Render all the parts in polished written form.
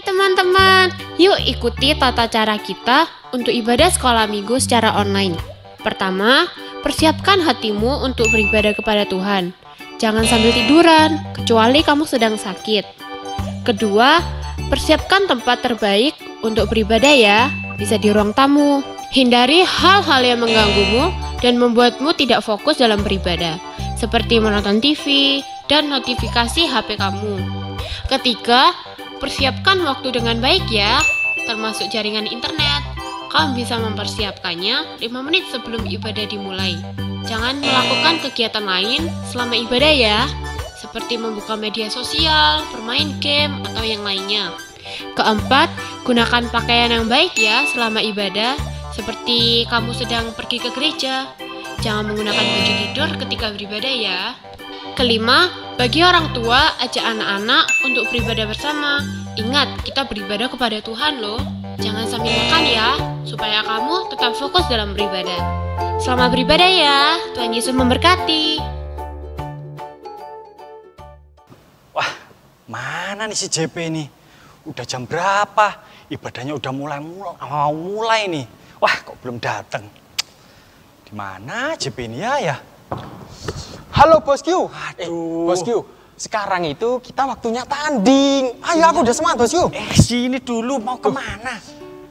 teman-teman, yuk ikuti tata cara kita untuk ibadah sekolah minggu secara online. Pertama, persiapkan hatimu untuk beribadah kepada Tuhan. Jangan sambil tiduran, kecuali kamu sedang sakit. Kedua, persiapkan tempat terbaik untuk beribadah ya, bisa di ruang tamu. Hindari hal-hal yang mengganggumu dan membuatmu tidak fokus dalam beribadah, seperti menonton TV dan notifikasi HP kamu. Ketiga, persiapkan waktu dengan baik ya, termasuk jaringan internet. Kamu bisa mempersiapkannya 5 menit sebelum ibadah dimulai. Jangan melakukan kegiatan lain selama ibadah ya, seperti membuka media sosial, bermain game, atau yang lainnya. Keempat, gunakan pakaian yang baik ya selama ibadah, seperti kamu sedang pergi ke gereja. Jangan menggunakan baju tidur ketika beribadah ya. Kelima, bagi orang tua, ajak anak-anak untuk beribadah bersama. Ingat, kita beribadah kepada Tuhan loh. Jangan sambil makan ya, supaya kamu tetap fokus dalam beribadah. Selamat beribadah ya, Tuhan Yesus memberkati. Wah, mana nih si JP ini? Udah jam berapa? Ibadahnya udah mulai nih. Wah, kok belum datang? Di mana JP ini ya? Halo Bosku. Aduh. Bosku, sekarang itu kita waktunya tanding. Ayo, aku udah semangat Bosku. Sini dulu, mau kemana?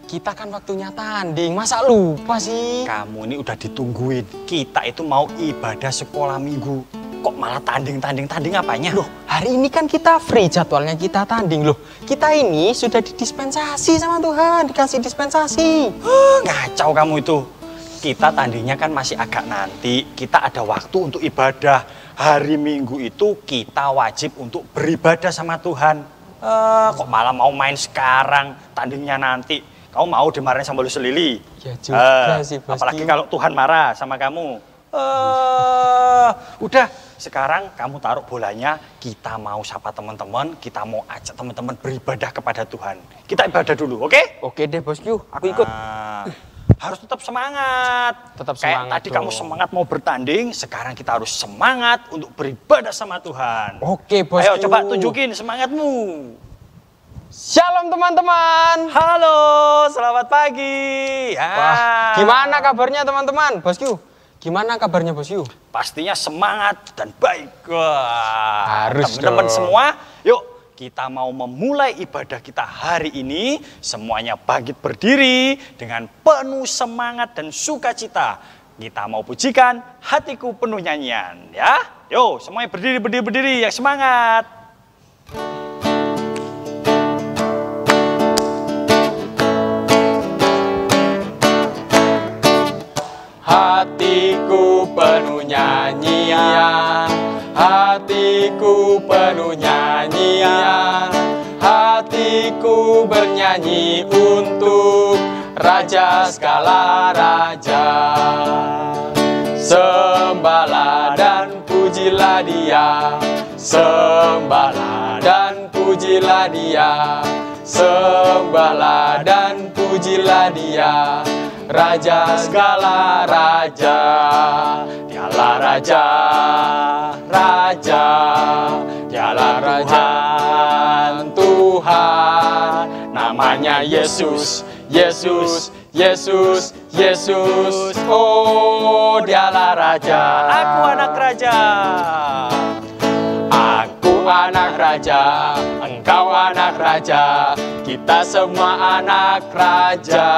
Kita kan waktunya tanding, masa lupa sih? Kamu ini udah ditungguin. Kita itu mau ibadah sekolah minggu. Kok malah tanding apanya? Loh, hari ini kan kita free, jadwalnya kita tanding loh. Kita ini sudah didispensasi sama Tuhan, dikasih dispensasi. Ngacau kamu itu. Kita tandingnya kan masih agak nanti. Kita ada waktu untuk ibadah. Hari Minggu itu kita wajib untuk beribadah sama Tuhan. Kok malah mau main sekarang, tandingnya nanti. Kamu mau dimarahin sama Lucy Lili? Ya juga sih, Bosku. Apalagi kalau Tuhan marah sama kamu. Udah, sekarang kamu taruh bolanya. Kita mau sapa teman-teman, kita mau ajak teman-teman beribadah kepada Tuhan. Kita ibadah dulu, oke? Oke deh Bosku, aku ikut. Harus tetap semangat. Tetap Kayak semangat tadi dong. kamu semangat mau bertanding, sekarang kita harus semangat untuk beribadah sama Tuhan. Oke Bosku. Ayo coba tunjukin semangatmu. Shalom teman-teman. Halo, selamat pagi. Wah, gimana kabarnya teman-teman? Bosku, gimana kabarnya Bosku? Pastinya semangat dan baik. Wah, Harus teman-teman dong. semua, yuk kita mau memulai ibadah kita hari ini. Semuanya bangkit berdiri dengan penuh semangat dan sukacita. Kita mau pujikan hatiku penuh nyanyian, ya. Yo, semuanya berdiri, yang semangat. Hatiku penuh nyanyian, hatiku penuh nyanyian, hatiku bernyanyi untuk Raja segala raja. Sembahlah dan pujilah Dia, sembahlah dan pujilah Dia, sembahlah dan pujilah Dia. Raja segala raja, Dialah Raja, Raja, Dialah Tuhan, Tuhan. Namanya Yesus, Yesus, Yesus, Yesus. Oh, Dialah Raja. Aku anak raja. Aku anak raja, engkau anak raja, kita semua anak raja.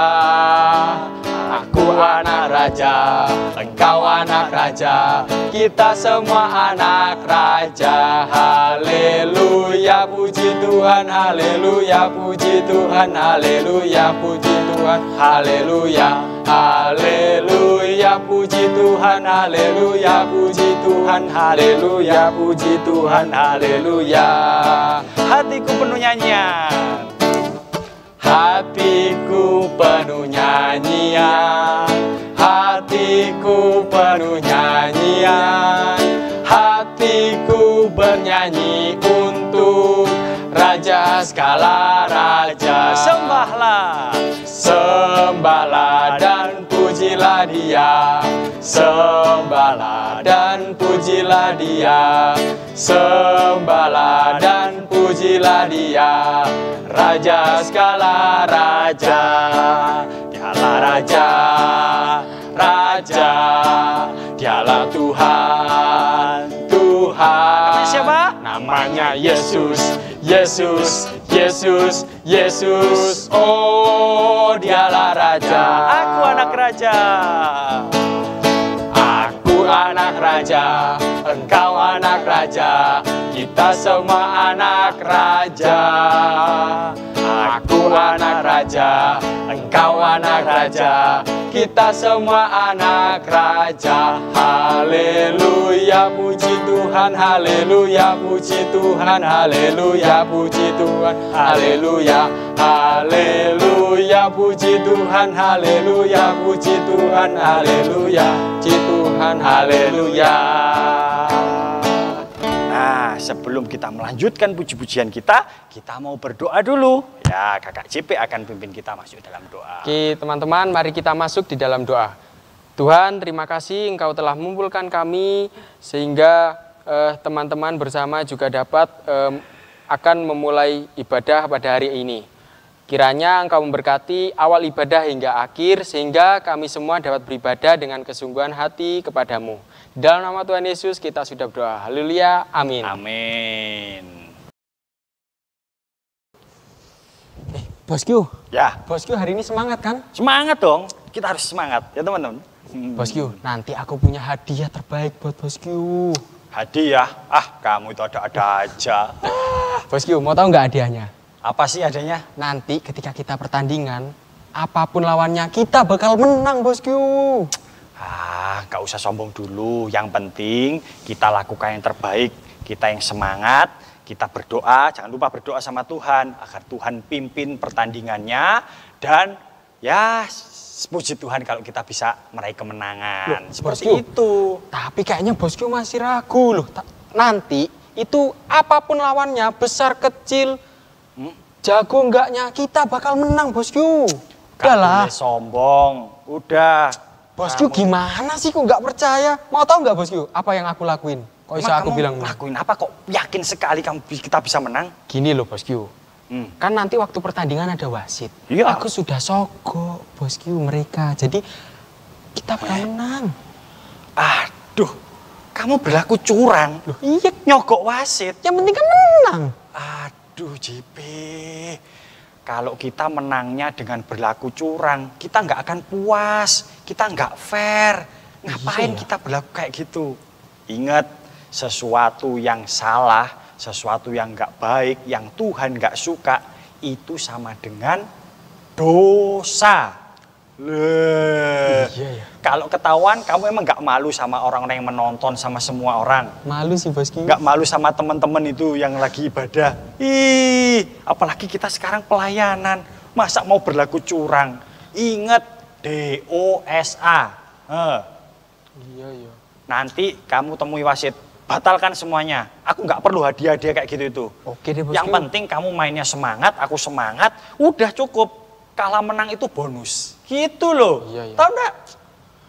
Aku anak raja, engkau anak raja, kita semua anak raja. Haleluya, puji Tuhan, haleluya, puji Tuhan, haleluya, puji Tuhan, haleluya. Haleluya, puji Tuhan, haleluya, puji Tuhan, haleluya, puji Tuhan, haleluya. Hatiku penuh nyanyian. Hatiku penuh nyanyian, hatiku penuh nyanyian, hatiku bernyanyi untuk Raja segala raja. Sembahlah, sembahlah dan pujilah Dia, sembahlah dan pujilah Dia, sembahlah dan pujilah pujilah Dia, Raja segala raja. Dialah Raja, Raja, Dialah Tuhan, Tuhan. Namanya siapa? Namanya Yesus, Yesus, Yesus, Yesus. Oh, Dialah Raja. Aku anak raja. Aku anak raja, engkau anak raja, kita semua anak raja. Aku anak raja, engkau anak raja, kita semua anak raja. Haleluya, puji Tuhan, haleluya, puji Tuhan, haleluya, puji Tuhan, haleluya, haleluya, puji Tuhan, haleluya, puji Tuhan, haleluya, puji Tuhan, haleluya. Nah, sebelum kita melanjutkan puji-pujian kita mau berdoa dulu. Ya, Kakak JP akan pimpin kita masuk dalam doa. Oke, teman-teman, mari kita masuk di dalam doa. Tuhan, terima kasih Engkau telah mengumpulkan kami sehingga teman-teman bersama juga dapat akan memulai ibadah pada hari ini. Kiranya Engkau memberkati awal ibadah hingga akhir sehingga kami semua dapat beribadah dengan kesungguhan hati kepadamu. Dalam nama Tuhan Yesus kita sudah berdoa. Haleluya. Amin. Amin. Bosku. Ya. Bosku hari ini semangat kan? Semangat dong. Kita harus semangat ya teman-teman. Bosku, nanti aku punya hadiah terbaik buat bosku. Hadiah? Ah, kamu itu ada-ada aja. Bosku, mau tahu nggak hadiahnya? Apa sih adanya? Nanti ketika kita pertandingan, apapun lawannya kita bakal menang bosku. Ah, gak usah sombong dulu. Yang penting kita lakukan yang terbaik. Kita yang semangat, kita berdoa. Jangan lupa berdoa sama Tuhan agar Tuhan pimpin pertandingannya. Dan ya, puji Tuhan kalau kita bisa meraih kemenangan. Loh, seperti bosku, itu. Tapi kayaknya bosku masih ragu loh. Nanti itu apapun lawannya, besar kecil, jago enggaknya, kita bakal menang bosku. Gak Udahlah. boleh sombong. Udah. Bosku gimana sih kok nggak percaya? Mau tahu nggak bosku apa yang aku lakuin? Kok bisa aku bilang lakuin apa kok yakin sekali kita bisa menang? Gini loh bosku. Kan nanti waktu pertandingan ada wasit. Iya. Aku sudah sogok bosku mereka. Jadi kita bakal menang. Aduh, kamu berlaku curang. Loh, iya, Nyogok wasit. yang penting kan menang. Aduh, JP. Kalau kita menangnya dengan berlaku curang, kita nggak akan puas, kita nggak fair. Ngapain Iya. kita berlaku kayak gitu? Ingat, sesuatu yang salah, sesuatu yang nggak baik, yang Tuhan nggak suka, itu sama dengan dosa. Iya ya. Kalau ketahuan, kamu emang nggak malu sama orang-orang yang menonton, sama semua orang? Malu sih bosku. Nggak malu sama teman-teman itu yang lagi ibadah. Ih, apalagi kita sekarang pelayanan. Masa mau berlaku curang? Ingat, DOSA. Iya ya. Nanti kamu temui wasit, batalkan semuanya. Aku nggak perlu hadiah-hadiah kayak gitu itu. Oke deh bosku. Yang penting kamu mainnya semangat, aku semangat, udah cukup. Kalah menang itu bonus. Gitu loh. Iya, iya. Tahu nggak?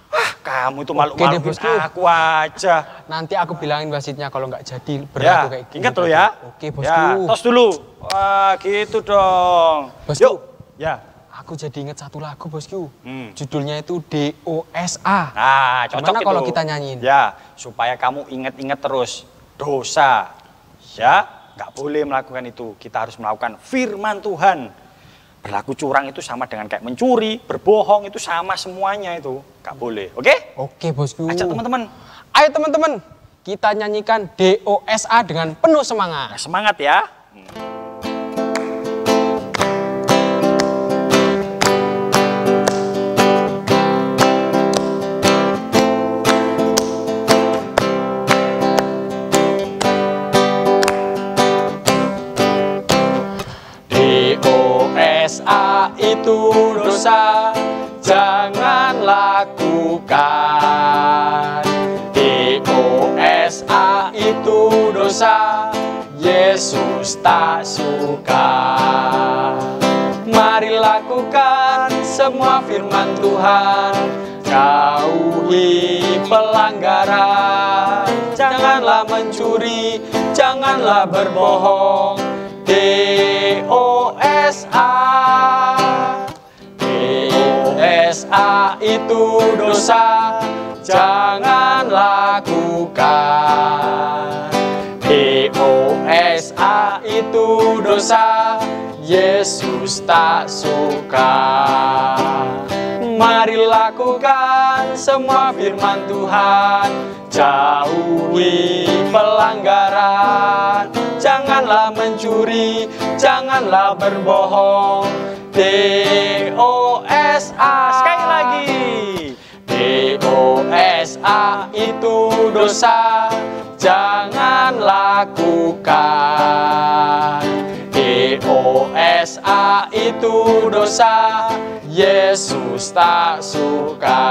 Ah, kamu itu malu-maluin bosku. aku aja. Nanti aku bilangin wasitnya kalau nggak jadi berlaku kayak gitu. Ingat loh ya. Oke bosku. Ya, tos dulu. Wah, gitu dong. Bosku. Yuk. Ya. Aku jadi inget satu lagu bosku. Hmm. Judulnya itu DOSA. Nah, cocok Gimana itu. kalau kita nyanyiin? Ya, supaya kamu ingat-ingat terus. Dosa. Ya, nggak boleh melakukan itu. Kita harus melakukan firman Tuhan. Berlaku curang itu sama dengan kayak mencuri, berbohong itu sama semuanya itu. Nggak boleh, oke? Oke bosku. Ajak teman-teman. Ayo teman-teman, kita nyanyikan DOSA dengan penuh semangat. Nah, semangat ya. DOSA itu dosa, jangan lakukan. DOSA itu dosa, Yesus tak suka. Mari lakukan semua firman Tuhan, jauhi pelanggaran. Janganlah mencuri, janganlah berbohong. itu dosa, jangan lakukan. DOSA itu dosa, Yesus tak suka. Mari lakukan semua firman Tuhan, jauhi pelanggaran. Janganlah mencuri, janganlah berbohong. DOSA. Sekali lagi. DOSA itu dosa, jangan lakukan. DOSA itu dosa, Yesus tak suka.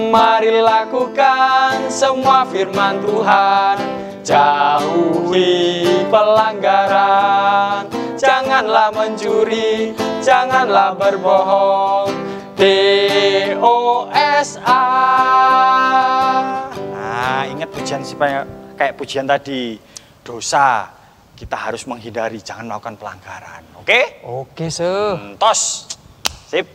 Mari lakukan semua firman Tuhan, jauhi pelanggaran. Janganlah mencuri, janganlah berbohong. DOSA. Nah, ingat pujian supaya kayak pujian tadi. Dosa kita harus menghindari, jangan melakukan pelanggaran. Oke? Oke, Tos. Sip.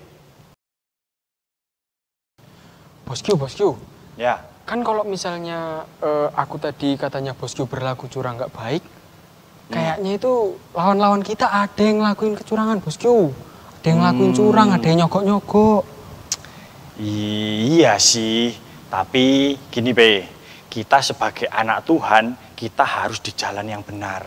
Bosku. Ya. Kan kalau misalnya aku tadi katanya bosku berlaku curang nggak baik, kayaknya itu lawan-lawan kita ada yang ngelakuin kecurangan, bosku. Ada yang ngelakuin curang, ada yang nyogok-nyogok. Iya sih, tapi gini Be, kita sebagai anak Tuhan, kita harus di jalan yang benar.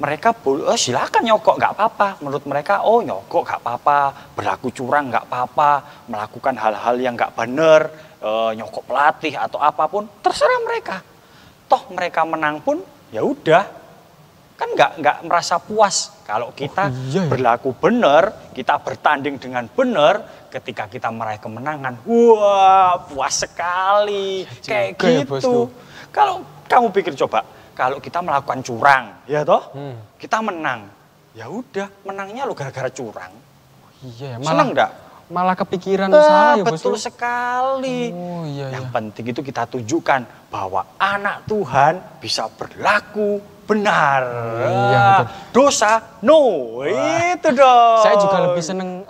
Mereka silakan nyogok nggak apa-apa, menurut mereka nyogok nggak apa-apa, berlaku curang nggak apa-apa, melakukan hal-hal yang nggak benar, nyogok pelatih atau apapun, terserah mereka. Toh mereka menang pun ya udah. Kan nggak merasa puas kalau kita berlaku benar, kita bertanding dengan benar, ketika kita meraih kemenangan, wah puas sekali, kayak gitu. Kalau kamu pikir coba, kalau kita melakukan curang, ya toh, kita menang, ya udah menangnya lo gara-gara curang. Iya, seneng nggak? Malah kepikiran salah ya betul sekali. Yang penting itu kita tunjukkan bahwa anak Tuhan bisa berlaku benar. Iya, betul. Dosa, no. Itu dong. Saya juga lebih seneng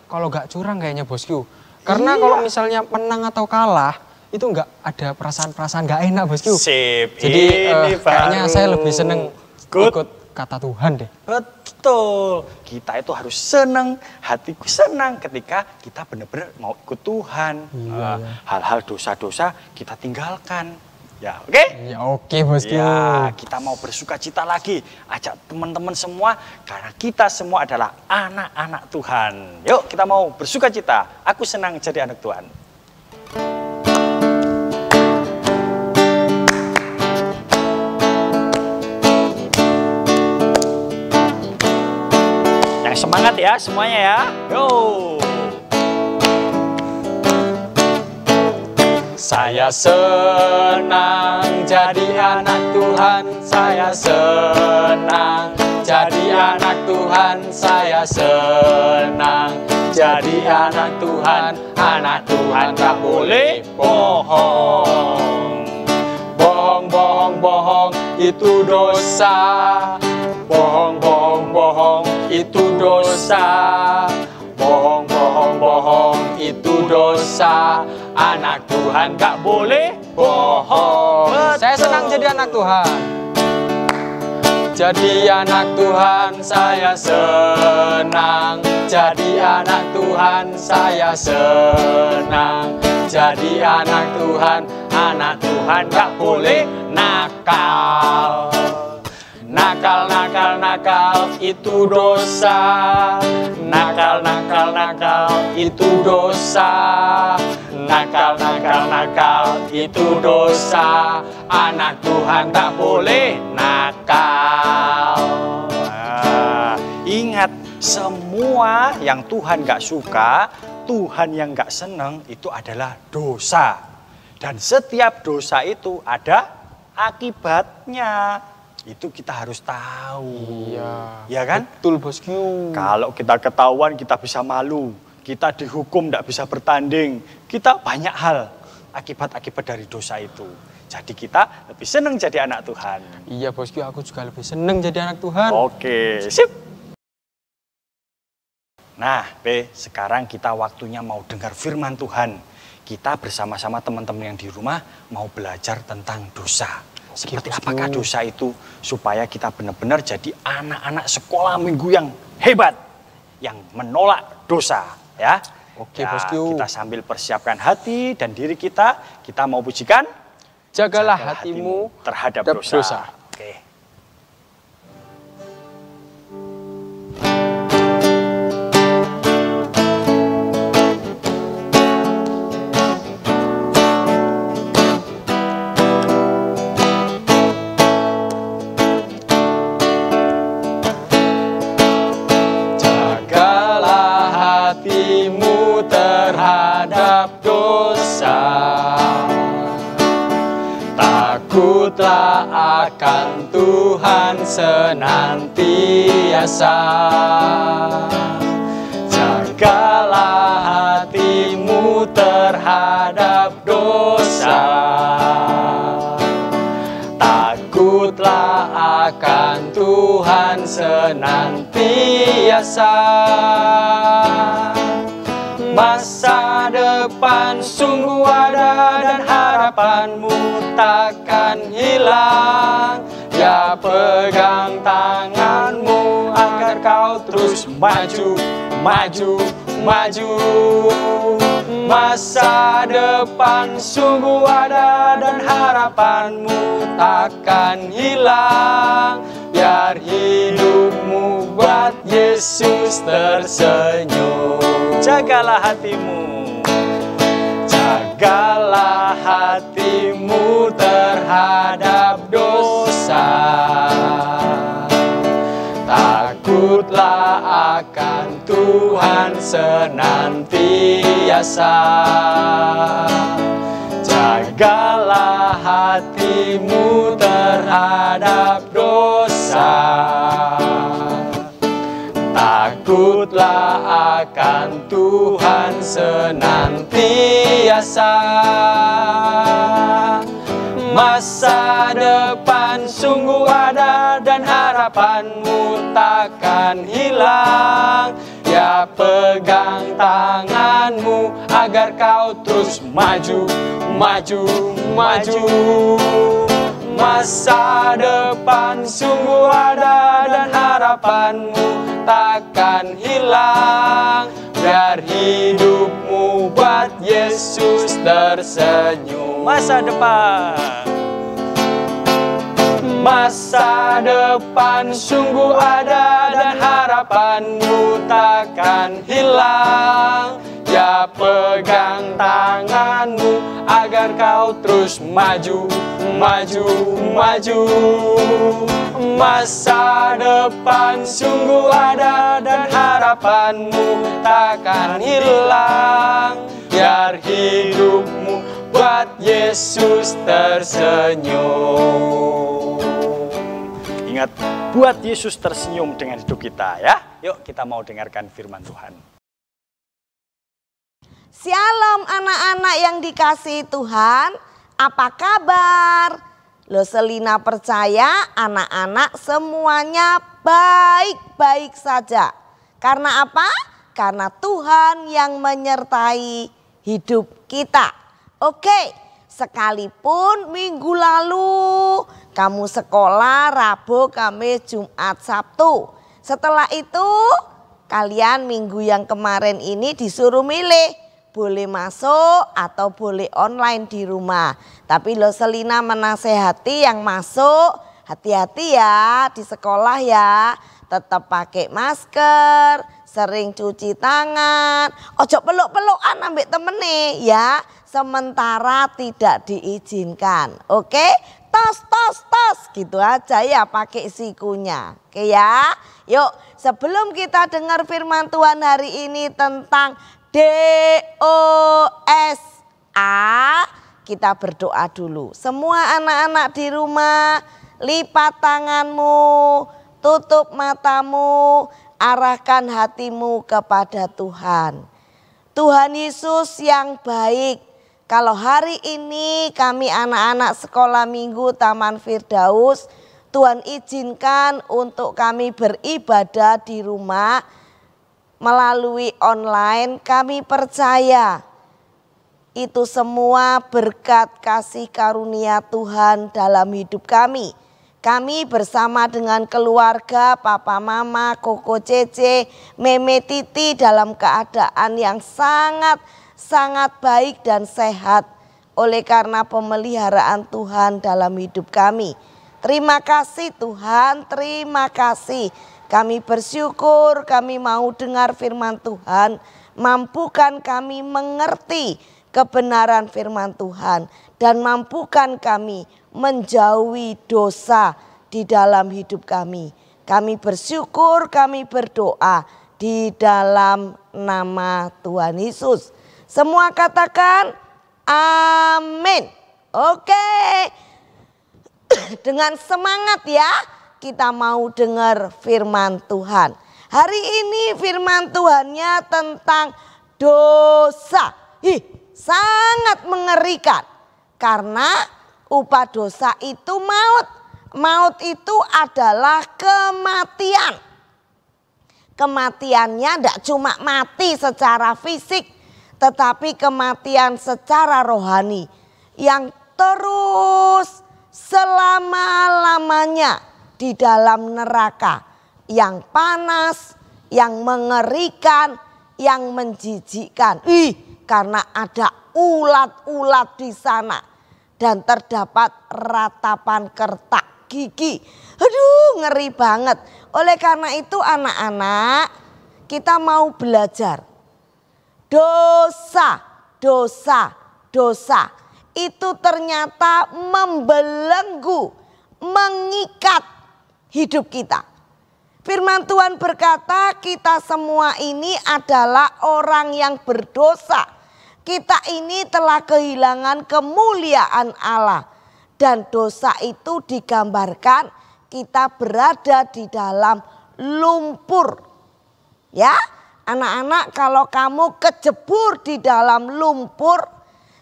kalau nggak curang kayaknya bosku. Karena kalau misalnya menang atau kalah, itu nggak ada perasaan-perasaan nggak enak bosku. Sip. Jadi kayaknya saya lebih seneng ikut kata Tuhan deh. Betul. Kita itu harus senang, hatiku senang ketika kita benar-benar mau ikut Tuhan. Hal-hal dosa-dosa kita tinggalkan. Ya, oke? Ya, oke, bosku. Ya, kita mau bersuka cita lagi. Ajak teman-teman semua, karena kita semua adalah anak-anak Tuhan. Yuk, kita mau bersuka cita. Aku senang jadi anak Tuhan. Yang semangat ya semuanya ya. Yo. Saya senang jadi anak Tuhan, saya senang jadi anak Tuhan, saya senang jadi anak Tuhan tak boleh bohong. Bohong itu dosa, bohong itu dosa. Bohong itu dosa. Anak Tuhan gak boleh bohong. Saya senang jadi anak Tuhan. Jadi anak Tuhan saya senang. Jadi anak Tuhan saya senang. Jadi anak Tuhan gak boleh nakal. Nakal itu dosa. Nakal itu dosa. Nakal itu dosa. Anak Tuhan tak boleh nakal. Ingat, semua yang Tuhan gak suka, Tuhan yang gak seneng, itu adalah dosa. Dan setiap dosa itu ada akibatnya. Itu kita harus tahu. Ya kan? Betul, bosku. Kalau kita ketahuan, kita bisa malu. Kita dihukum, tidak bisa bertanding. Kita banyak hal akibat-akibat dari dosa itu. Jadi kita lebih senang jadi anak Tuhan. Iya, bosku. Aku juga lebih senang jadi anak Tuhan. Oke, sip. Nah, sekarang kita waktunya mau dengar firman Tuhan. Kita bersama-sama teman-teman yang di rumah mau belajar tentang dosa. Seperti apakah dosa itu supaya kita benar-benar jadi anak-anak sekolah minggu yang hebat, yang menolak dosa, ya. Oke, ya, Bosku. Kita sambil persiapkan hati dan diri kita mau pujikan. Jagalah hatimu terhadap dosa. Oke. Takutlah akan Tuhan senantiasa. Jagalah hatimu terhadap dosa. Takutlah akan Tuhan senantiasa. Masa depan sungguh ada dan harapanmu takkan hilang. Ya, pegang tanganmu agar kau terus maju, maju, maju. Masa depan sungguh ada dan harapanmu takkan hilang. Biar hidupmu buat Yesus tersenyum. Jagalah hatimu. Jagalah hatimu terhadap dosa. Takutlah akan Tuhan senantiasa. Jagalah hatimu terhadap dosa. Takutlah akan Tuhan senantiasa. Masa depan sungguh ada dan harapanmu takkan hilang. Ya, pegang tanganmu agar kau terus maju, maju, maju. Masa depan sungguh ada dan harapanmu takkan hilang. Biar hidupmu buat Yesus tersenyum. Masa depan. Masa depan sungguh ada dan harapanmu takkan hilang. Ya, pegang tanganmu agar kau terus maju, maju, maju. Masa depan sungguh ada dan harapanmu takkan hilang. Biar hidupmu buat Yesus tersenyum. Ingat, buat Yesus tersenyum dengan hidup kita, ya. Yuk kita mau dengarkan firman Tuhan. Shalom anak-anak yang dikasihi Tuhan, apa kabar? Selina percaya anak-anak semuanya baik-baik saja. Karena apa? Karena Tuhan yang menyertai hidup kita. Oke, sekalipun minggu lalu kamu sekolah Rabu, Kamis, Jumat, Sabtu. Setelah itu kalian minggu yang kemarin ini disuruh milih. Boleh masuk atau boleh online di rumah. Tapi Selina menasehati yang masuk, hati-hati ya di sekolah ya. Tetap pakai masker, sering cuci tangan. Ojo peluk-pelukan ambek temene ya. Sementara tidak diizinkan. Oke? Tos, tos, tos. Gitu aja ya pakai sikunya. Oke ya? Yuk sebelum kita dengar firman Tuhan hari ini tentang DOSA, kita berdoa dulu. Semua anak-anak di rumah, lipat tanganmu, tutup matamu, arahkan hatimu kepada Tuhan. Tuhan Yesus yang baik, kalau hari ini kami anak-anak sekolah minggu Taman Firdaus, Tuhan izinkan untuk kami beribadah di rumah. melalui online, kami percaya itu semua berkat kasih karunia Tuhan dalam hidup kami. Kami bersama dengan keluarga, papa mama, koko cece, meme titi dalam keadaan yang sangat baik dan sehat. Oleh karena pemeliharaan Tuhan dalam hidup kami. Terima kasih Tuhan, terima kasih. Kami bersyukur, kami mau dengar firman Tuhan. Mampukan kami mengerti kebenaran firman Tuhan. Dan mampukan kami menjauhi dosa di dalam hidup kami. Kami bersyukur, kami berdoa di dalam nama Tuhan Yesus. Semua katakan amin. Oke. Dengan semangat ya, kita mau dengar firman Tuhan. Hari ini firman Tuhannya tentang dosa. Sangat mengerikan. Karena upah dosa itu maut. Maut itu adalah kematian. Kematiannya tidak cuma mati secara fisik, tetapi kematian secara rohani. Yang terus selama-lamanya di dalam neraka. Yang panas, yang mengerikan, yang menjijikkan. Karena ada ulat-ulat di sana. Dan terdapat ratapan kertak gigi. Aduh, ngeri banget. Oleh karena itu anak-anak, kita mau belajar. Dosa itu ternyata membelenggu, mengikat hidup kita. Firman Tuhan berkata kita semua ini adalah orang yang berdosa. Kita ini telah kehilangan kemuliaan Allah. Dan dosa itu digambarkan kita berada di dalam lumpur. Ya, anak-anak, kalau kamu kejebur di dalam lumpur,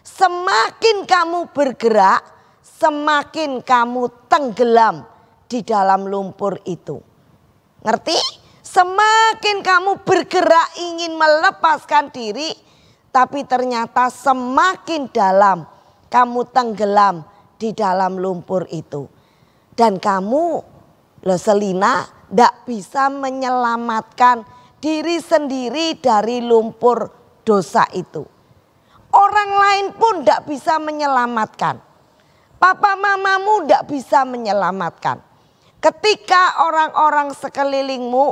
semakin kamu bergerak, semakin kamu tenggelam di dalam lumpur itu. Ngerti? Semakin kamu bergerak ingin melepaskan diri, tapi ternyata semakin dalam kamu tenggelam di dalam lumpur itu. Dan kamu, Selina, tidak bisa menyelamatkan diri sendiri dari lumpur dosa itu. Orang lain pun tidak bisa menyelamatkan. Papa mamamu tidak bisa menyelamatkan. Ketika orang-orang sekelilingmu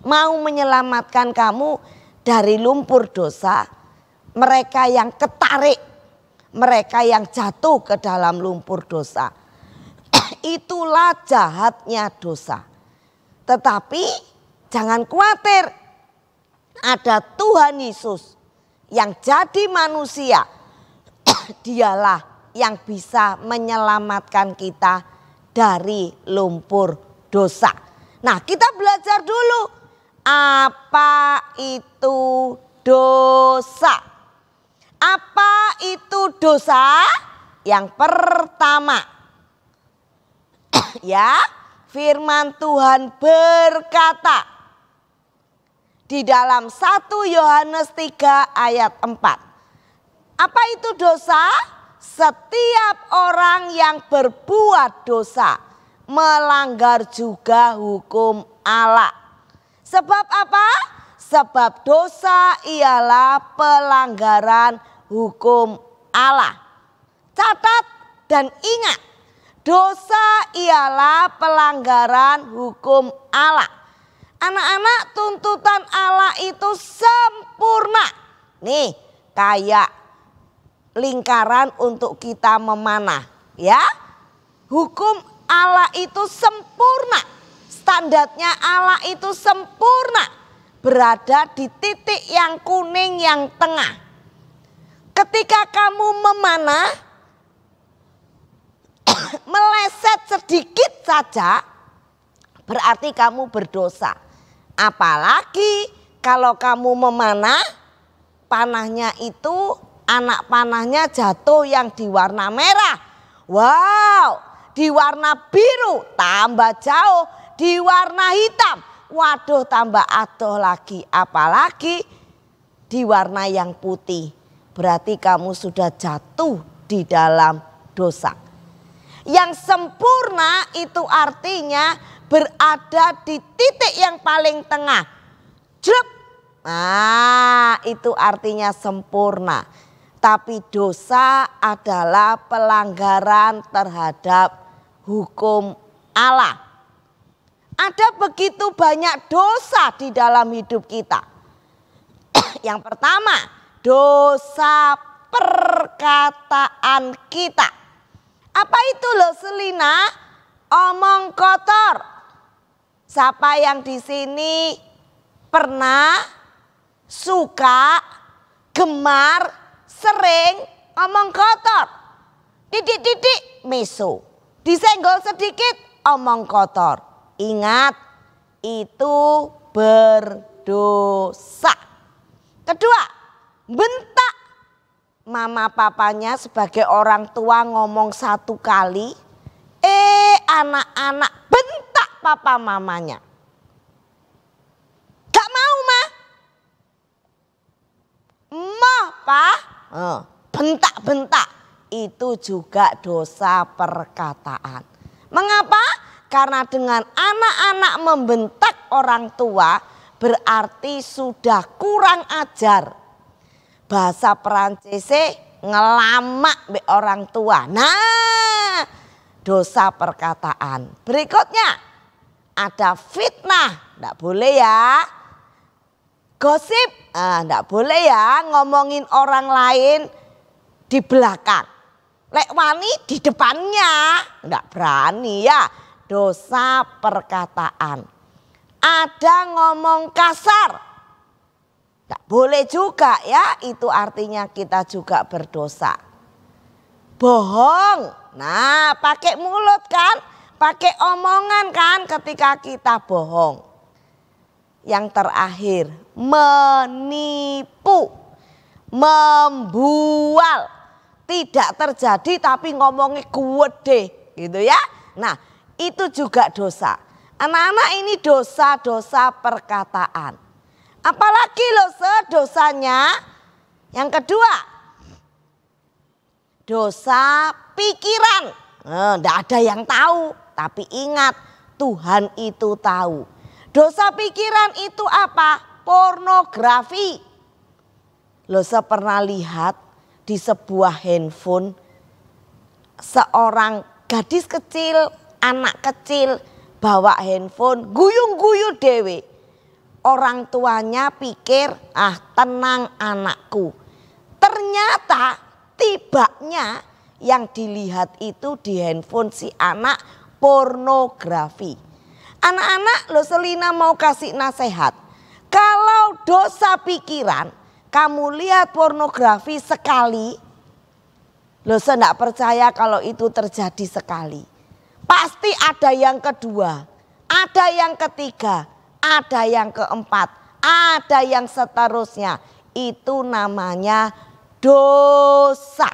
mau menyelamatkan kamu dari lumpur dosa, mereka yang ketarik, mereka yang jatuh ke dalam lumpur dosa. Itulah jahatnya dosa. Tetapi jangan khawatir, ada Tuhan Yesus yang jadi manusia. Dialah yang bisa menyelamatkan kita dari lumpur dosa. Nah, kita belajar dulu. Apa itu dosa? Apa itu dosa? Yang pertama, ya, firman Tuhan berkata di dalam 1 Yohanes 3 ayat 4. Apa itu dosa? Setiap orang yang berbuat dosa melanggar juga hukum Allah. Sebab apa? Sebab dosa ialah pelanggaran hukum Allah. Catat dan ingat, dosa ialah pelanggaran hukum Allah. Anak-anak, tuntutan Allah itu sempurna. Nih, kayak lingkaran untuk kita memanah, ya. Hukum Allah itu sempurna. Standarnya Allah itu sempurna. Berada di titik yang kuning yang tengah. Ketika kamu memanah, meleset sedikit saja, berarti kamu berdosa. Apalagi kalau kamu memanah, panahnya itu anak panahnya jatuh yang di warna merah. Wow, di warna biru tambah jauh, di warna hitam. waduh tambah adoh lagi. Apalagi diwarna yang putih. Berarti kamu sudah jatuh di dalam dosa. Yang sempurna itu artinya berada di titik yang paling tengah. Jrep. Nah, itu artinya sempurna. Tapi dosa adalah pelanggaran terhadap hukum Allah. Ada begitu banyak dosa di dalam hidup kita. Yang pertama, dosa perkataan kita. Apa itu loh Selina? Omong kotor. Siapa yang di sini pernah, suka, gemar, sering omong kotor? Titik-titik meso. Disenggol sedikit omong kotor. Ingat, itu berdosa. Kedua, bentak. Mama papanya sebagai orang tua ngomong satu kali, anak-anak bentak papa mamanya. Gak mau mah. Mah pak, bentak-bentak. Itu juga dosa perkataan. Mengapa? Karena dengan anak-anak membentak orang tua berarti sudah kurang ajar. Bahasa Perancisnya ngelamak be orang tua. Nah, dosa perkataan. Berikutnya ada fitnah, tidak boleh ya. Gosip, tidak boleh ya ngomongin orang lain di belakang. Lek wani di depannya, tidak berani ya. Dosa perkataan. Ada ngomong kasar. Tidak boleh juga ya, itu artinya kita juga berdosa. Bohong, nah pakai mulut kan, pakai omongan kan ketika kita bohong. Yang terakhir, menipu, membual. Tidak terjadi tapi ngomongnya gede gitu ya. Nah itu juga dosa. Anak-anak ini dosa-dosa perkataan. Apalagi loh dosanya. Yang kedua, dosa pikiran. Tidak ada yang tahu, tapi ingat Tuhan itu tahu. Dosa pikiran itu apa? Pornografi. Loh saya pernah lihat di sebuah handphone seorang gadis kecil, anak kecil bawa handphone guyung-guyu dewe. Orang tuanya pikir, tenang anakku. Ternyata tibanya yang dilihat itu di handphone si anak pornografi. Anak-anak lo Selina mau kasih nasihat. Kalau dosa pikiran, kamu lihat pornografi sekali. Lo saya tidak percaya kalau itu terjadi sekali. Pasti ada yang kedua, ada yang ketiga. Ada yang keempat, ada yang seterusnya. Itu namanya dosa.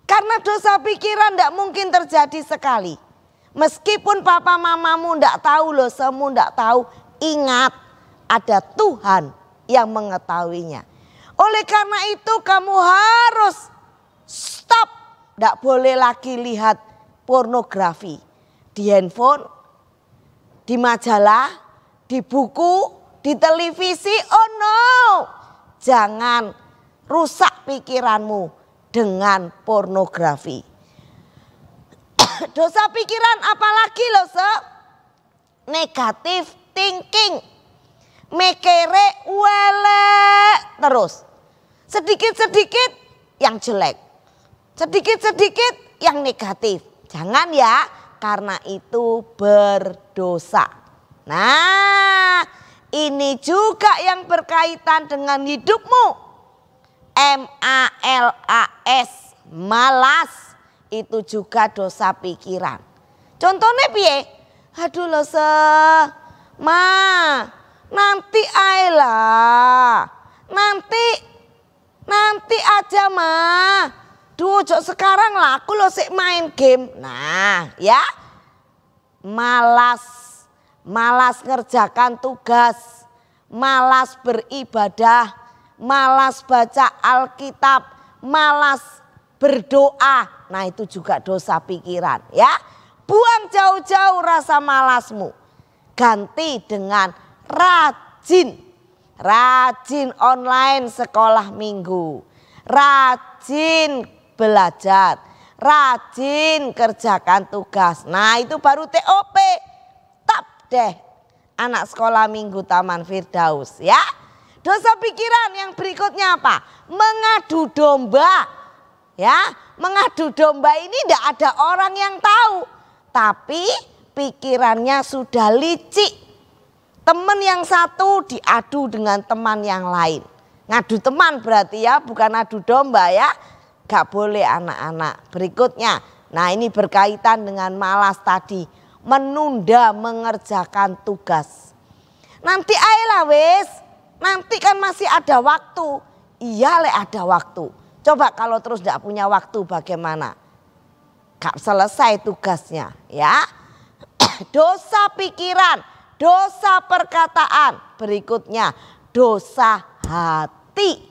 Karena dosa pikiran tidak mungkin terjadi sekali. Meskipun papa mamamu tidak tahu loh, semua tidak tahu. Ingat ada Tuhan yang mengetahuinya. Oleh karena itu kamu harus stop. Tidak boleh lagi lihat pornografi. Di handphone, di majalah, di buku, di televisi. Oh no, jangan rusak pikiranmu dengan pornografi. Dosa pikiran apalagi loh negatif thinking. Mikire welek terus. Sedikit-sedikit yang jelek. Sedikit-sedikit yang negatif. Jangan ya, karena itu berdosa. Nah, ini juga yang berkaitan dengan hidupmu. MALAS, malas, itu juga dosa pikiran. Contohnya piye? Aduh lo nanti ayolah. Nanti aja Duh, sekarang lah aku lo sik main game. Nah, ya. Malas. malas ngerjakan tugas, malas beribadah, malas baca Alkitab, malas berdoa. Nah itu juga dosa pikiran ya. Buang jauh-jauh rasa malasmu. Ganti dengan rajin. Rajin online sekolah minggu. Rajin belajar. Rajin kerjakan tugas. Nah itu baru TOP. Tap deh anak sekolah minggu Taman Firdaus ya. Dosa pikiran yang berikutnya apa? Mengadu domba. Ya, mengadu domba ini tidak ada orang yang tahu. Tapi pikirannya sudah licik. Teman yang satu diadu dengan teman yang lain. Ngadu teman berarti ya, bukan adu domba ya. Gak boleh anak-anak. Berikutnya, nah ini berkaitan dengan malas tadi. Menunda mengerjakan tugas. Nanti ayolah wes, nanti kan masih ada waktu. Iya le ada waktu. Coba kalau terus tidak punya waktu bagaimana? Gak selesai tugasnya ya. Dosa pikiran, dosa perkataan. Berikutnya dosa hati.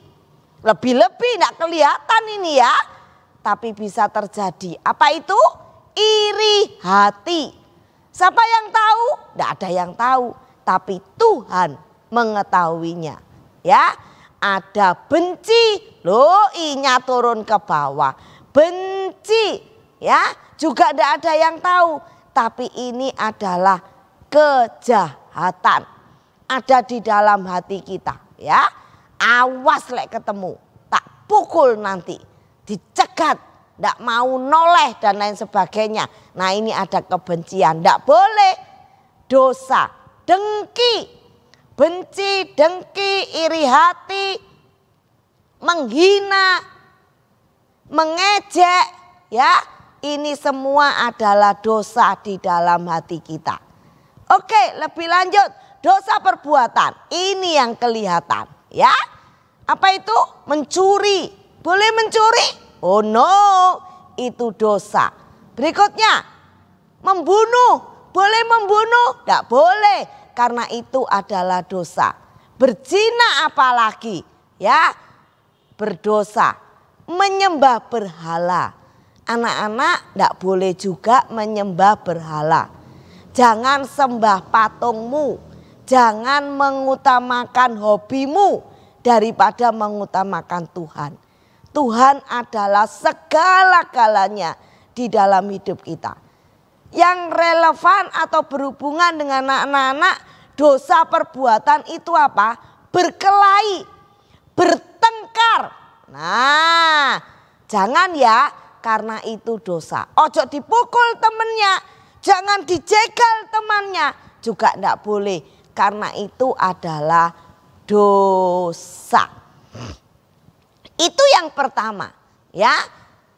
Lebih-lebih tidak kelihatan ini ya. Tapi bisa terjadi. Apa itu? Iri hati. Siapa yang tahu? Tidak ada yang tahu. Tapi Tuhan mengetahuinya. Ya, ada benci. Loh, inya turun ke bawah. Benci. Ya, juga tidak ada yang tahu. Tapi ini adalah kejahatan. Ada di dalam hati kita. Ya. Awas lek ketemu, tak pukul nanti, dicegat, tidak mau noleh dan lain sebagainya. Nah ini ada kebencian, tidak boleh. Dosa, dengki, benci, dengki, iri hati, menghina, mengejek, ya ini semua adalah dosa di dalam hati kita. Oke, lebih lanjut, dosa perbuatan, ini yang kelihatan. Ya, apa itu? Mencuri. Boleh mencuri? Oh no, itu dosa. Berikutnya, membunuh. Boleh membunuh? Tidak boleh, karena itu adalah dosa. Berzina apalagi, ya, berdosa. Menyembah berhala. Anak-anak tidak boleh juga menyembah berhala. Jangan sembah patungmu. Jangan mengutamakan hobimu daripada mengutamakan Tuhan. Tuhan adalah segala-galanya di dalam hidup kita. Yang relevan atau berhubungan dengan anak-anak, dosa perbuatan itu apa? Berkelahi, bertengkar. Nah, jangan ya, karena itu dosa. Ojo dipukul temennya, jangan dijegal temannya, juga tidak boleh. Karena itu adalah dosa. Itu yang pertama ya.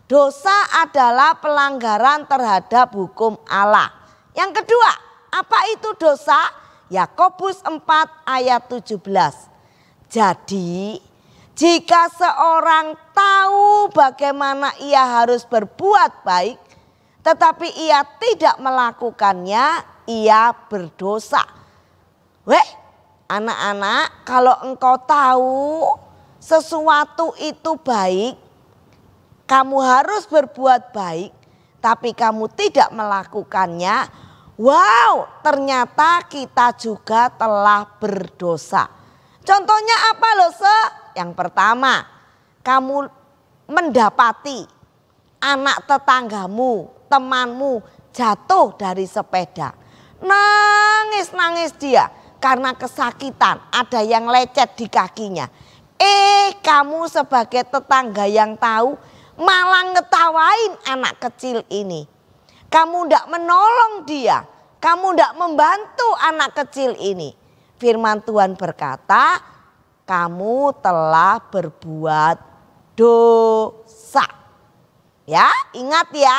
Dosa adalah pelanggaran terhadap hukum Allah. Yang kedua, apa itu dosa? Yakobus 4 ayat 17. Jadi jika seorang tahu bagaimana ia harus berbuat baik, tetapi ia tidak melakukannya, ia berdosa. Weh, anak-anak, kalau engkau tahu sesuatu itu baik, kamu harus berbuat baik, tapi kamu tidak melakukannya, wow, ternyata kita juga telah berdosa. Contohnya apa loh, Yang pertama, kamu mendapati anak tetanggamu, temanmu jatuh dari sepeda. Nangis-nangis dia. Karena kesakitan, ada yang lecet di kakinya. Kamu sebagai tetangga yang tahu malah ngetawain anak kecil ini. Kamu tidak menolong dia, kamu tidak membantu anak kecil ini. Firman Tuhan berkata, kamu telah berbuat dosa. Ya, ingat ya,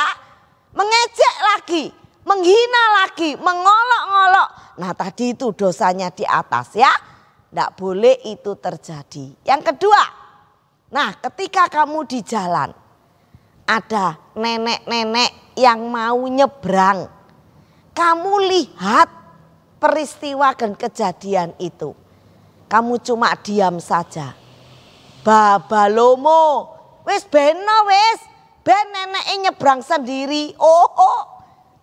mengejek lagi, menghina lagi, mengolok-olok. Nah tadi itu dosanya di atas ya. Tidak boleh itu terjadi. Yang kedua, nah ketika kamu di jalan, ada nenek-nenek yang mau nyebrang. Kamu lihat peristiwa dan kejadian itu. Kamu cuma diam saja. Babalomo, wis beno wis, ben neneke nyebrang sendiri.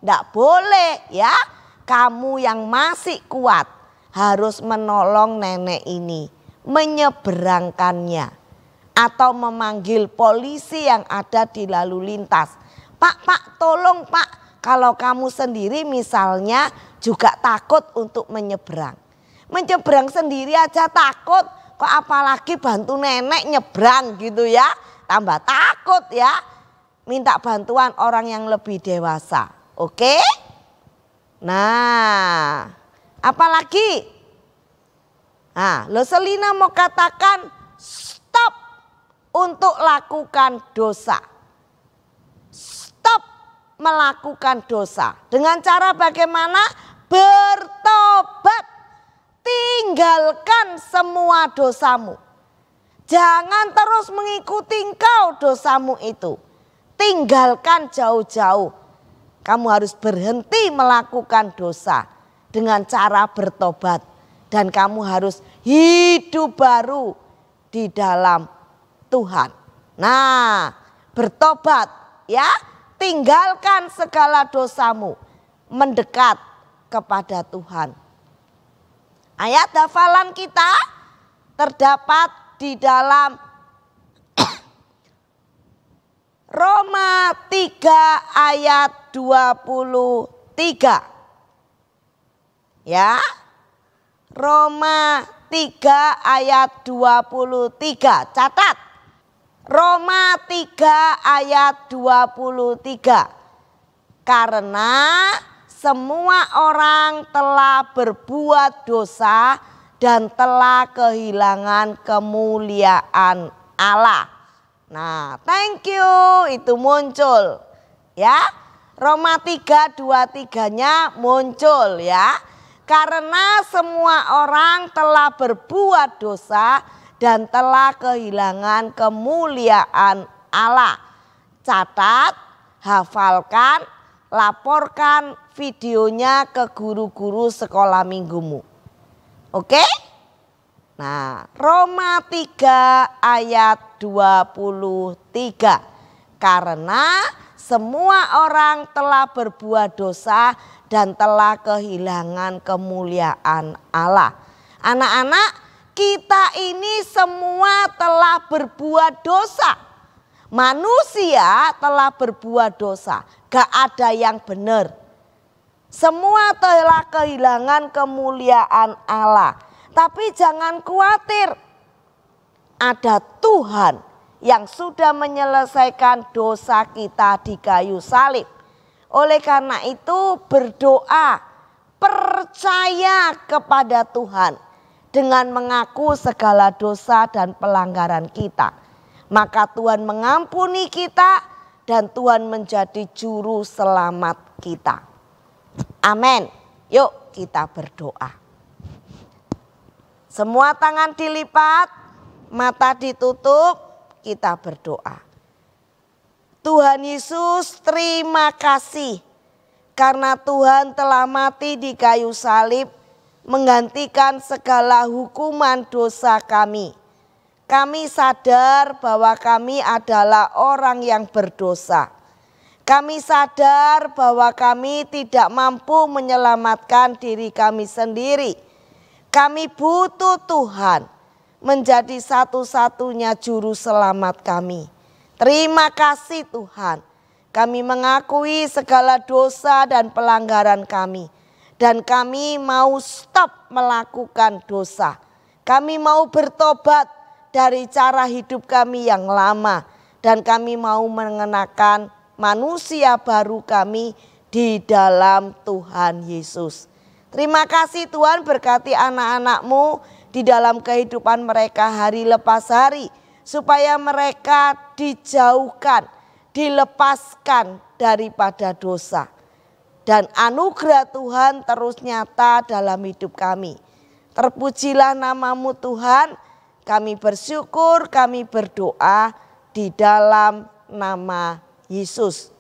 Ndak boleh ya. Kamu yang masih kuat harus menolong nenek ini, menyeberangkannya. Atau memanggil polisi yang ada di lalu lintas. Pak, tolong Pak, kalau kamu sendiri misalnya juga takut untuk menyeberang. Menyeberang sendiri aja takut, kok apalagi bantu nenek nyebrang gitu ya. Tambah takut ya. Minta bantuan orang yang lebih dewasa. Oke? Nah, apalagi? Nah, Selina mau katakan stop untuk lakukan dosa. Stop melakukan dosa. Dengan cara bagaimana? Bertobat. Tinggalkan semua dosamu. Jangan terus mengikuti engkau dosamu itu. Tinggalkan jauh-jauh. Kamu harus berhenti melakukan dosa dengan cara bertobat. Dan kamu harus hidup baru di dalam Tuhan. Nah, bertobat ya. Tinggalkan segala dosamu. Mendekat kepada Tuhan. Ayat hafalan kita terdapat di dalam Roma 3 ayat 23. Ya. Roma 3 ayat 23. Catat. Roma 3 ayat 23. Karena semua orang telah berbuat dosa dan telah kehilangan kemuliaan Allah. Nah, thank you, itu muncul ya. Roma 3:23-nya muncul ya. Karena semua orang telah berbuat dosa dan telah kehilangan kemuliaan Allah. Catat, hafalkan, laporkan videonya ke guru-guru sekolah minggumu. Oke? Nah, Roma 3 ayat 23. Karena semua orang telah berbuat dosa dan telah kehilangan kemuliaan Allah. Anak-anak, kita ini semua telah berbuat dosa. Manusia telah berbuat dosa. Gak ada yang benar. Semua telah kehilangan kemuliaan Allah. Tapi jangan khawatir. Ada Tuhan yang sudah menyelesaikan dosa kita di kayu salib. Oleh karena itu berdoa, percaya kepada Tuhan dengan mengaku segala dosa dan pelanggaran kita. Maka Tuhan mengampuni kita dan Tuhan menjadi juru selamat kita. Amin. Yuk kita berdoa. Semua tangan dilipat, mata ditutup, kita berdoa. Tuhan Yesus, terima kasih karena Tuhan telah mati di kayu salib menggantikan segala hukuman dosa kami. Kami sadar bahwa kami adalah orang yang berdosa. Kami sadar bahwa kami tidak mampu menyelamatkan diri kami sendiri. Kami butuh Tuhan menjadi satu-satunya juru selamat kami. Terima kasih Tuhan. Kami mengakui segala dosa dan pelanggaran kami. Dan kami mau stop melakukan dosa. Kami mau bertobat dari cara hidup kami yang lama. Dan kami mau mengenakan manusia baru kami di dalam Tuhan Yesus. Terima kasih Tuhan, berkati anak-anak-Mu di dalam kehidupan mereka hari lepas hari. Supaya mereka dijauhkan, dilepaskan daripada dosa. Dan anugerah Tuhan terus nyata dalam hidup kami. Terpujilah nama-Mu Tuhan, kami bersyukur, kami berdoa di dalam nama Yesus.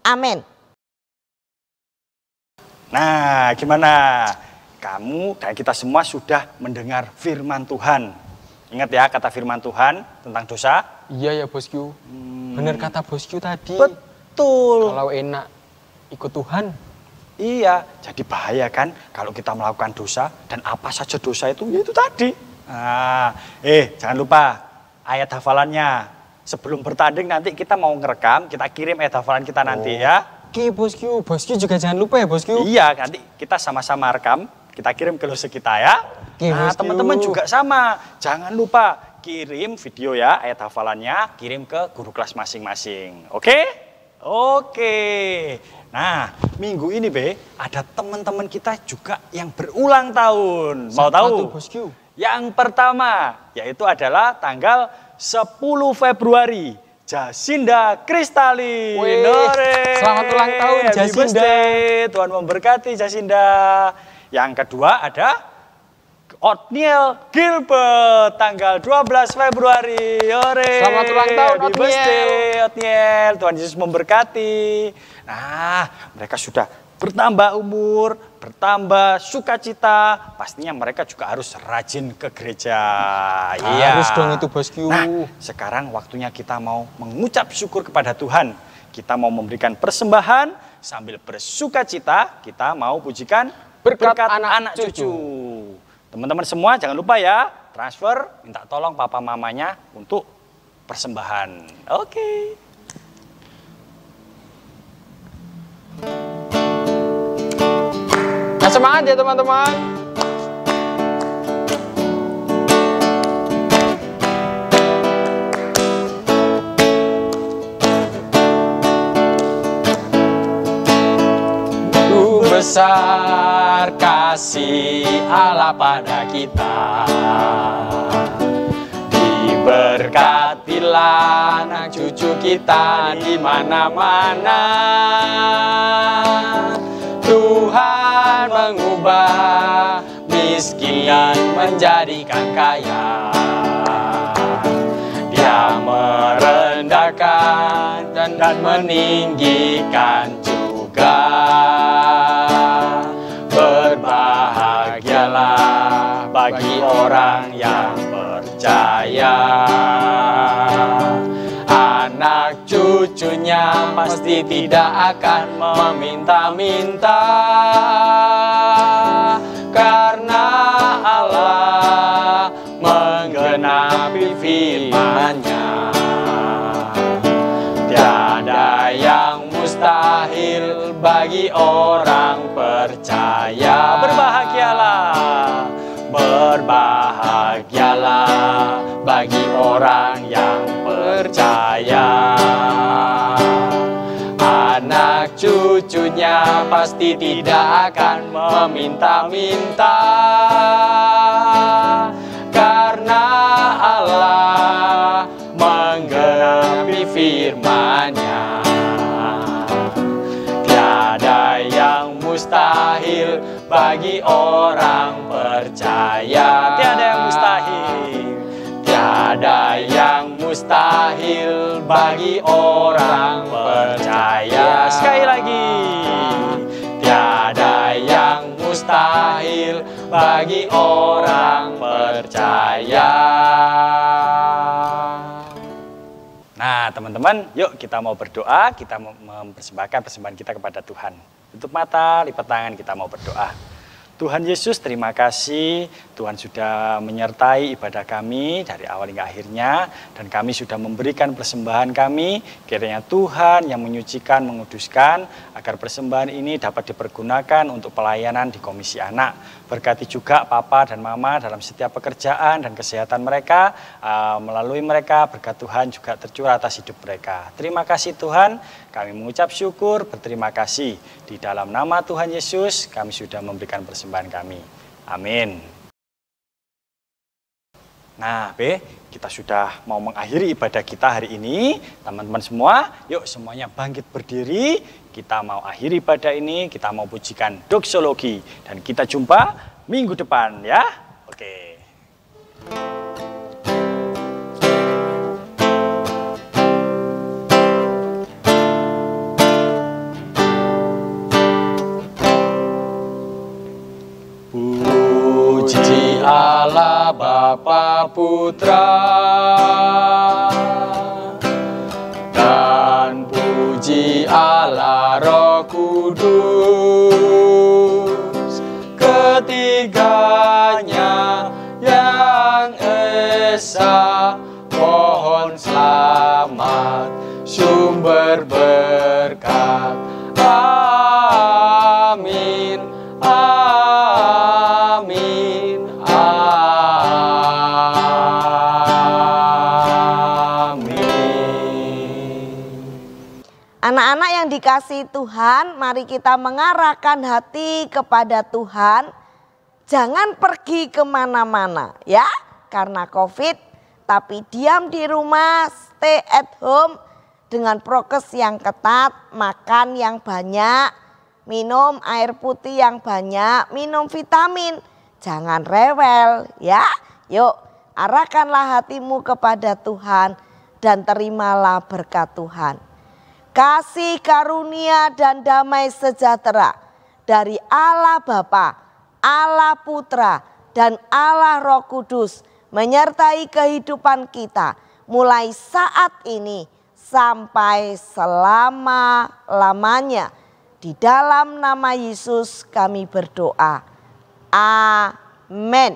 Amin. Nah, gimana? kamu dan kita semua sudah mendengar firman Tuhan. Ingat ya kata firman Tuhan tentang dosa? Iya ya bosku, benar kata bosku tadi. Betul. Kalau enak ikut Tuhan. Iya, jadi bahaya kan kalau kita melakukan dosa dan apa saja dosa itu, ya itu tadi. Nah, jangan lupa ayat hafalannya. Sebelum bertanding nanti kita mau ngerekam, kita kirim ayat hafalan kita nanti ya. Oke bosku, bosku juga jangan lupa ya bosku. Iya, nanti kita sama-sama rekam, kita kirim ke lose kita ya. Oke, nah, bosku. teman-teman juga sama, jangan lupa kirim video ya, ayat hafalannya, kirim ke guru kelas masing-masing. Oke? Oke. Nah, minggu ini ada teman-teman kita juga yang berulang tahun. Mau Siapa tahu? tuh, bosku? Yang pertama, yaitu adalah tanggal 10 Februari. Jasinda Kristali. Wih, selamat ulang tahun Happy Jasinda. birthday. Tuhan memberkati Jasinda. Yang kedua ada Otniel Gilbert, tanggal 12 Februari. Ore. Selamat ulang tahun, Happy Otniel. birthday, Otniel. Tuhan Yesus memberkati. Nah, mereka sudah bertambah umur, bertambah sukacita. Pastinya mereka juga harus rajin ke gereja. Harus dong itu bosku. Nah, sekarang waktunya kita mau mengucap syukur kepada Tuhan. Kita mau memberikan persembahan sambil bersukacita. Kita mau pujikan berkat anak cucu. Teman-teman semua jangan lupa ya, transfer, minta tolong papa mamanya untuk persembahan. Oke. Nah, semangat ya teman-teman. Besar kasih Allah pada kita, diberkatilah anak cucu kita di mana-mana. Tuhan mengubah miskin menjadikan kaya. Dia merendahkan dan meninggikan juga. Berbahagialah bagi orang yang percaya. Anak cucunya pasti tidak akan meminta-minta, karena Allah menggenapi firman-Nya. Tiada yang mustahil bagi orang percaya. Berbahagialah, berbahagialah bagi orang yang percaya. Anak cucunya pasti tidak akan meminta-minta, karena Allah menggenapi firman-Nya. Tiada yang mustahil bagi orang percaya. tiada yang mustahil. Tiada yang mustahil bagi orang percaya. Sekali lagi. Tiada yang mustahil bagi orang percaya. Nah, teman-teman, yuk kita mau berdoa, kita mempersembahkan persembahan kita kepada Tuhan. Tutup mata, lipat tangan, kita mau berdoa. Tuhan Yesus, terima kasih Tuhan sudah menyertai ibadah kami dari awal hingga akhirnya, dan kami sudah memberikan persembahan kami. Kiranya Tuhan yang menyucikan, menguduskan, agar persembahan ini dapat dipergunakan untuk pelayanan di Komisi Anak. Berkati juga Papa dan Mama dalam setiap pekerjaan dan kesehatan mereka. Melalui mereka berkat Tuhan juga tercurah atas hidup mereka. Terima kasih Tuhan, kami mengucap syukur, berterima kasih. Di dalam nama Tuhan Yesus kami sudah memberikan persembahan kami. Amin. Nah, kita sudah mau mengakhiri ibadah kita hari ini. Teman-teman semua, yuk semuanya bangkit berdiri. Kita mau akhiri ibadah ini, kita mau pujikan doksologi. Dan kita jumpa minggu depan ya. Oke. Puji Allah Bapa Putra dan puji Allah Roh Kudus, ketiganya yang esa, pohon selamat, sumber berkat. Amin, amin, amin. Anak-anak yang dikasihi Tuhan, mari kita mengarahkan hati kepada Tuhan. Jangan pergi kemana-mana ya, karena COVID. Tapi diam di rumah, stay at home dengan prokes yang ketat, makan yang banyak, minum air putih yang banyak, minum vitamin. Jangan rewel ya. Yuk, arahkanlah hatimu kepada Tuhan dan terimalah berkat Tuhan. Kasih karunia dan damai sejahtera dari Allah Bapa, Allah Putra, dan Allah Roh Kudus menyertai kehidupan kita mulai saat ini sampai selama-lamanya. Di dalam nama Yesus kami berdoa. Amin.